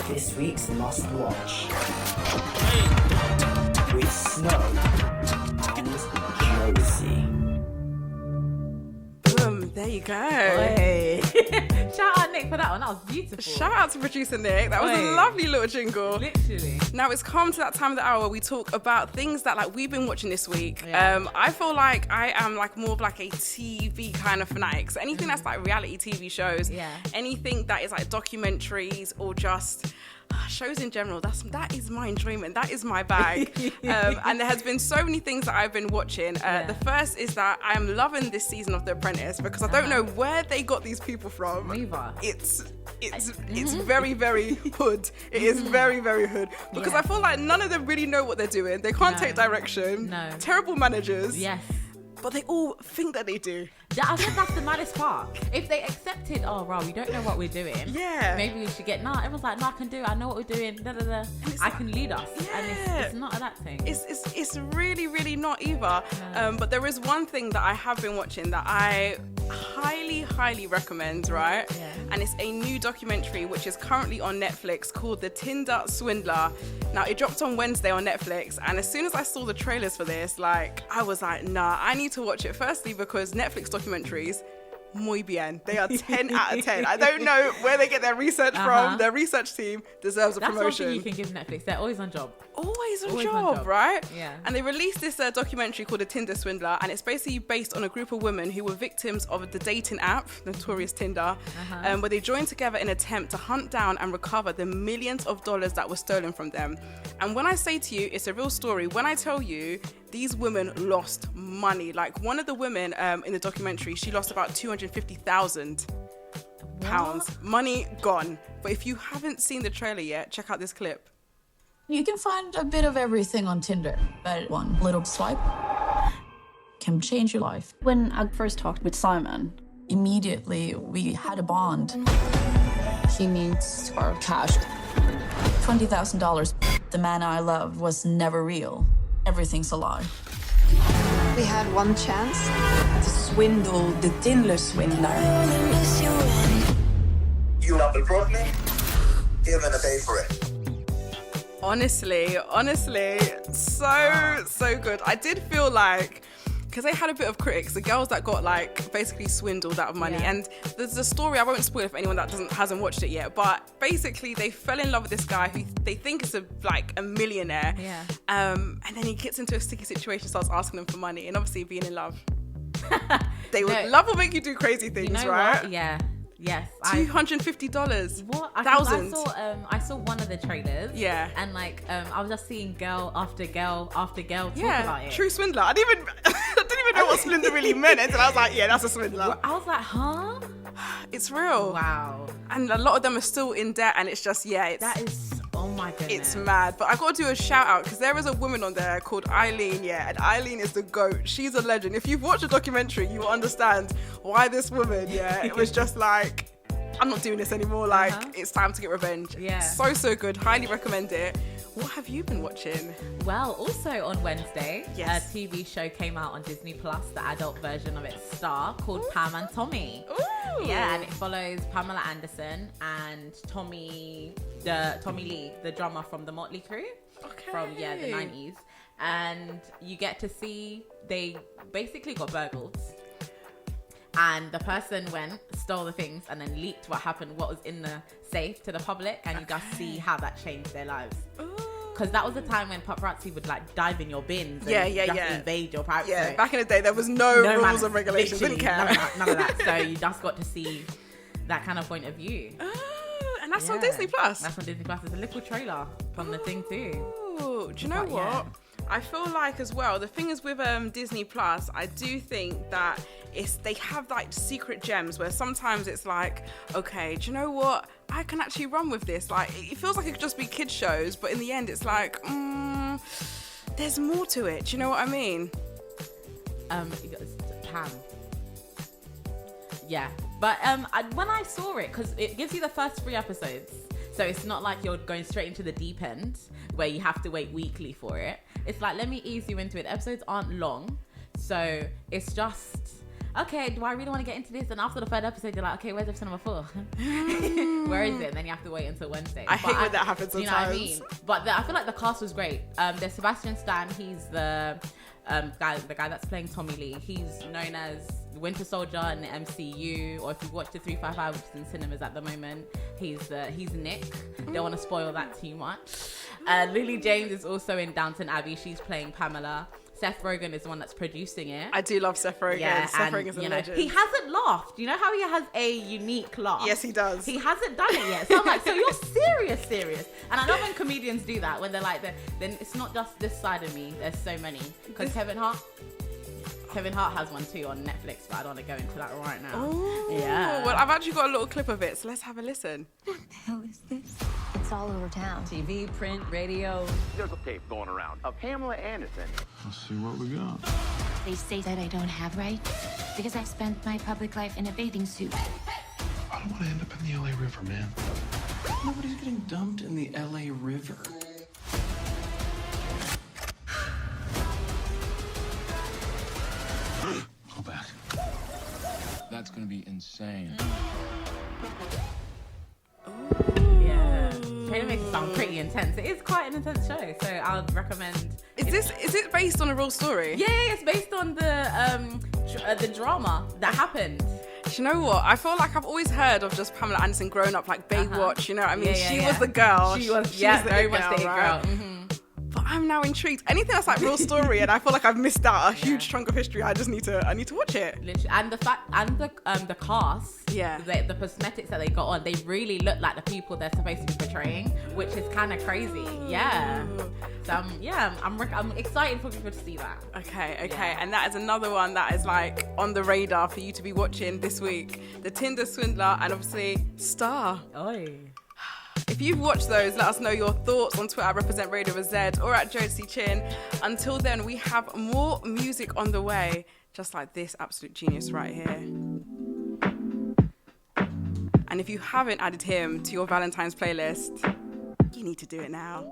This week's must watch with Snow and Jodeci. Boom, there you go. Hey. Shout out Nick for that one. That was beautiful. Shout out to producer Nick. That was a lovely little jingle. Literally. Now it's come to that time of the hour where we talk about things that like we've been watching this week. Yeah. I feel like I am like more of like a TV kind of fanatic. So anything that's like reality TV shows, anything that is like documentaries or just shows in general, that is my enjoyment. That is my bag. And there has been so many things that I've been watching. The first is that I am loving this season of The Apprentice because I don't know where they got these people from. It's very, very hood. It is very, very hood because I feel like none of them really know what they're doing. They can't take direction. No. Terrible managers. Yes. But they all think that they do. I think that's the maddest part. If they accepted, we don't know what we're doing. Yeah. Maybe we should get, everyone's like, I can do it. I know what we're doing. Da, da, da. I can lead us. Yeah. And it's not that thing. It's really, really not either. No. But there is one thing that I have been watching that I highly, highly recommend, right? Yeah. And it's a new documentary which is currently on Netflix called The Tinder Swindler. Now, it dropped on Wednesday on Netflix. And as soon as I saw the trailers for this, like, I was like, nah, I need to watch it. Firstly, because Netflix documentaries, muy bien. They are 10 out of 10. I don't know where they get their research from. Their research team deserves a promotion. That's one thing you can give Netflix. They're always on job. Always on job, right? Yeah. And they released this documentary called The Tinder Swindler, and it's basically based on a group of women who were victims of the dating app, notorious Tinder, where they joined together in an attempt to hunt down and recover the millions of dollars that were stolen from them. And when I say to you, it's a real story. When I tell you, these women lost money. Like one of the women in the documentary, she lost about £250,000. Money gone. But if you haven't seen the trailer yet, check out this clip. You can find a bit of everything on Tinder, but one little swipe can change your life. When I first talked with Simon, Immediately, we had a bond. he needs our cash. $20,000. The man I loved was never real. Everything's a lie. We had one chance to swindle the Tinder Swindler. You double-crossed me? You're gonna pay for it. Honestly, so good. I did feel like, because they had a bit of critics, the girls that got like basically swindled out of money. And there's a story, I won't spoil it for anyone that hasn't watched it yet, but basically they fell in love with this guy who they think is a millionaire. And then he gets into a sticky situation, starts asking them for money, and obviously being in love. Love will make you do crazy things, right? What? Yeah. Yes. $250. What? Thousands. I saw one of the trailers. Yeah. And like, I was just seeing girl after girl after girl talk about it. True swindler. I didn't even know what swindler really meant until I was like, yeah, that's a swindler. I was like, huh? It's real. Wow. And a lot of them are still in debt, and it's just, that is, oh my goodness. It's mad. But I got to do a shout out because there is a woman on there called Eileen, and Eileen is the GOAT. She's a legend. If you've watched the documentary, you will understand why this woman, it was just like, I'm not doing this anymore. Like, it's time to get revenge. Yeah. So good. Highly recommend it. What have you been watching? Well, also on Wednesday, a TV show came out on Disney Plus, the adult version of its star, called Pam and Tommy. Ooh. Yeah, and it follows Pamela Anderson and Tommy Lee, the drummer from the Motley Crue, from the 90s. And you get to see, they basically got burgled. And the person stole the things, and then leaked what was in the safe to the public, and you just see how that changed their lives. Because that was the time when paparazzi would like dive in your bins and invade your privacy. Yeah, back in the day, there was no rules and regulations. Didn't care. None of that. So you just got to see that kind of point of view. And that's on Disney Plus. That's on Disney Plus. There's a little trailer from the thing too. Do you know what? Yeah. I feel like as well, the thing is with Disney Plus, I do think that they have like secret gems where sometimes it's like, okay, do you know what? I can actually run with this. Like, it feels like it could just be kids shows, but in the end, it's like, there's more to it. Do you know what I mean? Pam. Yeah, but when I saw it, because it gives you the first 3 episodes, so it's not like you're going straight into the deep end where you have to wait weekly for it. It's like, let me ease you into it. The episodes aren't long, so it's just, okay, do I really want to get into this? And after the third episode, you're like, okay, where's episode number 4? Where is it? And then you have to wait until Wednesday. I hate when that happens sometimes. You know what I mean? But I feel like the cast was great. There's Sebastian Stan. He's the guy that's playing Tommy Lee. He's known as Winter Soldier in the MCU, or if you watch the 355, which is in cinemas at the moment, he's Nick. Don't want to spoil that too much. Lily James is also in Downton Abbey. She's playing Pamela. Seth Rogen is the one that's producing it. I do love Seth Rogen. Yeah, Seth Rogen's a legend. He hasn't laughed. You know how he has a unique laugh? Yes, he does. He hasn't done it yet. So I'm like, so you're serious. And I love when comedians do that, when they're like, then it's not just this side of me. There's so many. Because Kevin Hart has one too on Netflix, but I don't want to go into that right now. Oh, yeah. Well, I've actually got a little clip of it, so let's have a listen. What the hell is this? It's all over town. TV, print, radio. There's a tape going around of Pamela Anderson. Let's see what we got. They say that I don't have rights because I spent my public life in a bathing suit. I don't want to end up in the LA River, man. Nobody's getting dumped in the LA River. Go back. That's gonna be insane. Yeah. Trailer makes it sound pretty intense. It is quite an intense show, so I would recommend. Is it based on a real story? Yeah, it's based on the drama that happened. Do you know what? I feel like I've always heard of just Pamela Anderson growing up like Baywatch. You know what I mean? She was the girl. She was the very much the right? girl. Mm-hmm. But I'm now intrigued. Anything that's like real story, and I feel like I've missed out a huge chunk of history. I need to watch it. Literally, and the fact and the cast, yeah, the cosmetics that they got on, they really look like the people they're supposed to be portraying, which is kind of crazy. Yeah. So I'm excited for people to see that. Okay. Yeah. And that is another one that is like on the radar for you to be watching this week. The Tinder Swindler and obviously Star. Oi. If you've watched those, let us know your thoughts on Twitter at Represent Radio with Z or at Jodeci Chin. Until then, we have more music on the way, just like this absolute genius right here. And if you haven't added him to your Valentine's playlist, you need to do it now.